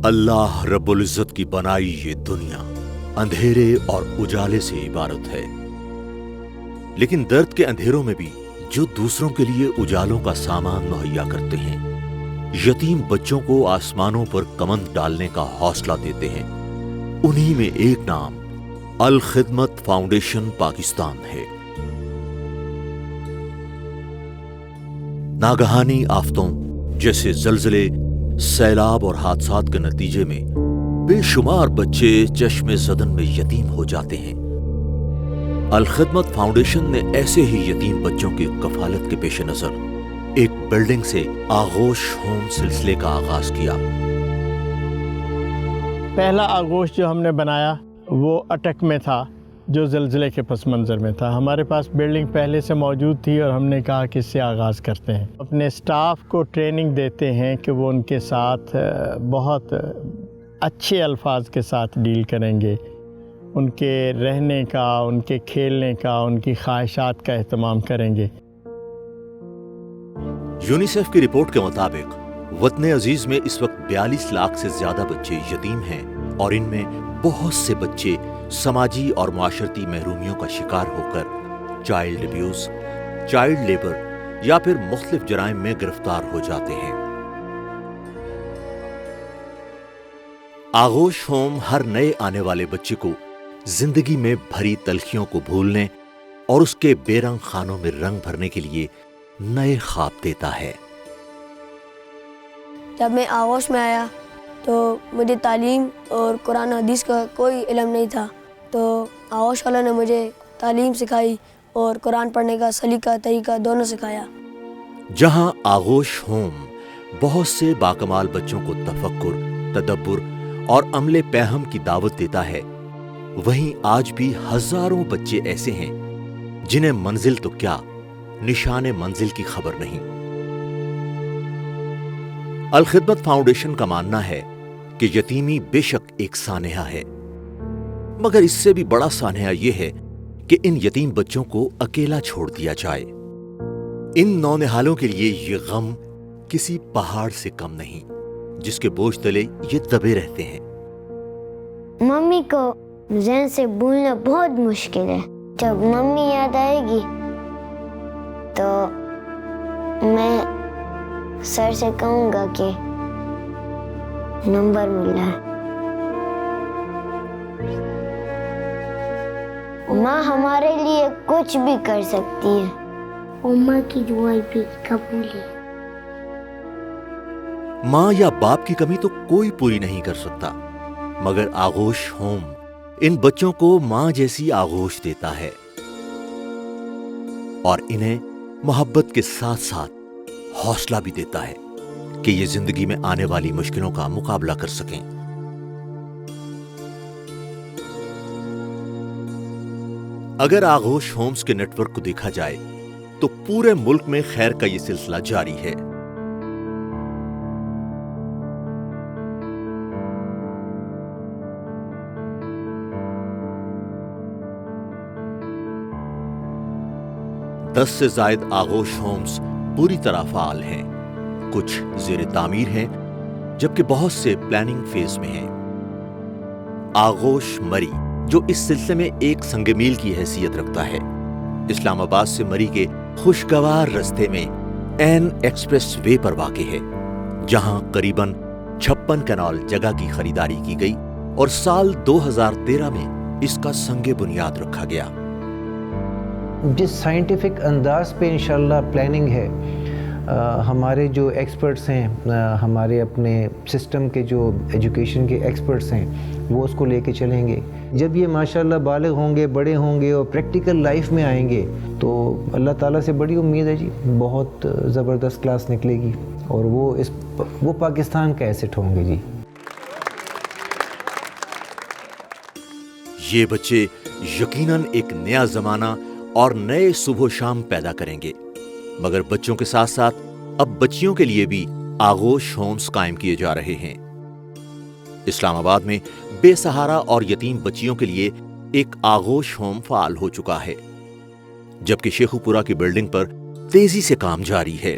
اللہ رب العزت کی بنائی یہ دنیا اندھیرے اور اجالے سے عبارت ہے، لیکن درد کے اندھیروں میں بھی جو دوسروں کے لیے اجالوں کا سامان مہیا کرتے ہیں، یتیم بچوں کو آسمانوں پر کمند ڈالنے کا حوصلہ دیتے ہیں، انہی میں ایک نام الخدمت فاؤنڈیشن پاکستان ہے۔ ناگہانی آفتوں جیسے زلزلے، سیلاب اور حادثات کے نتیجے میں بے شمار بچے چشم زدن میں یتیم ہو جاتے ہیں۔ الخدمت فاؤنڈیشن نے ایسے ہی یتیم بچوں کی کفالت کے پیش نظر ایک بلڈنگ سے آغوش ہوم سلسلے کا آغاز کیا۔ پہلا آغوش جو ہم نے بنایا وہ اٹک میں تھا، جو زلزلے کے پس منظر میں تھا۔ ہمارے پاس بلڈنگ پہلے سے موجود تھی اور ہم نے کہا کہ اس سے آغاز کرتے ہیں۔ اپنے سٹاف کو ٹریننگ دیتے ہیں کہ وہ ان کے ساتھ بہت اچھے الفاظ کے ساتھ ڈیل کریں گے، ان کے رہنے کا، ان کے کھیلنے کا، ان کی خواہشات کا اہتمام کریں گے۔ یونیسیف کی رپورٹ کے مطابق وطن عزیز میں اس وقت 42 لاکھ سے زیادہ بچے یتیم ہیں، اور ان میں بہت سے بچے سماجی اور معاشرتی محرومیوں کا شکار ہو کر چائلڈ ابیوز، چائلڈ لیبر یا پھر مختلف جرائم میں گرفتار ہو جاتے ہیں۔ آغوش ہوم ہر نئے آنے والے بچے کو زندگی میں بھری تلخیوں کو بھولنے اور اس کے بے رنگ خانوں میں رنگ بھرنے کے لیے نئے خواب دیتا ہے۔ جب میں آغوش میں آیا تو مجھے تعلیم اور قرآن حدیث کا کوئی علم نہیں تھا، تو آغوش والوں نے مجھے تعلیم سکھائی اور قرآن پڑھنے کا سلیقہ طریقہ دونوں سکھایا۔ جہاں آغوش ہوم بہت سے باکمال بچوں کو تفکر، تدبر اور عمل پیہم کی دعوت دیتا ہے، وہیں آج بھی ہزاروں بچے ایسے ہیں جنہیں منزل تو کیا، نشان منزل کی خبر نہیں۔ الخدمت فاؤنڈیشن کا ماننا ہے کہ یتیمی بے شک ایک سانحہ ہے، مگر اس سے بھی بڑا سانحہ یہ ہے کہ ان یتیم بچوں کو اکیلا چھوڑ دیا جائے۔ ان نونہالوں کے لیے یہ غم کسی پہاڑ سے کم نہیں، جس کے بوجھ تلے یہ دبے رہتے ہیں۔ ممی کو ذہن سے بھولنا بہت مشکل ہے۔ جب ممی یاد آئے گی تو میں سر سے کہوں گا کہ نمبر ملا ہے۔ ماں ہمارے لیے کچھ بھی کر سکتی ہے۔ ماں کی دعائیں بھی قبول ہے۔ ماں یا باپ کی کمی تو کوئی پوری نہیں کر سکتا، مگر آغوش ہوم ان بچوں کو ماں جیسی آغوش دیتا ہے اور انہیں محبت کے ساتھ ساتھ حوصلہ بھی دیتا ہے کہ یہ زندگی میں آنے والی مشکلوں کا مقابلہ کر سکیں۔ اگر آغوش ہومز کے نیٹ ورک کو دیکھا جائے تو پورے ملک میں خیر کا یہ سلسلہ جاری ہے۔ دس سے زائد آغوش ہومز پوری طرح فعال ہیں، کچھ زیر تعمیر ہیں جبکہ بہت سے پلاننگ فیز میں ہیں۔ آغوش مری جو اس سلسلے میں ایک سنگ میل کی حیثیت رکھتا ہے، اسلام آباد سے مری کے خوشگوار رستے میں این ایکسپریس وے پر واقع ہے، جہاں قریباً 56 کنال جگہ کی خریداری کی گئی اور سال 2013 میں اس کا سنگ بنیاد رکھا گیا۔ جس سائنٹیفک انداز پہ انشاءاللہ پلاننگ ہے، ہمارے جو ایکسپرٹس ہیں، ہمارے اپنے سسٹم کے جو ایجوکیشن کے ایکسپرٹس ہیں، وہ اس کو لے کے چلیں گے۔ جب یہ ماشاءاللہ بالغ ہوں گے، بڑے ہوں گے اور پریکٹیکل لائف میں آئیں گے تو اللہ تعالیٰ سے بڑی امید ہے جی، بہت زبردست کلاس نکلے گی اور وہ پاکستان کا ایسٹ ہوں گے جی۔ یہ بچے یقیناً ایک نیا زمانہ اور نئے صبح و شام پیدا کریں گے، مگر بچوں کے ساتھ ساتھ اب بچیوں کے لیے بھی آغوش ہومز قائم کیے جا رہے ہیں۔ اسلام آباد میں بے سہارا اور یتیم بچیوں کے لیے ایک آغوش ہوم فعال ہو چکا ہے، جبکہ شیخو پورہ کی بلڈنگ پر تیزی سے کام جاری ہے۔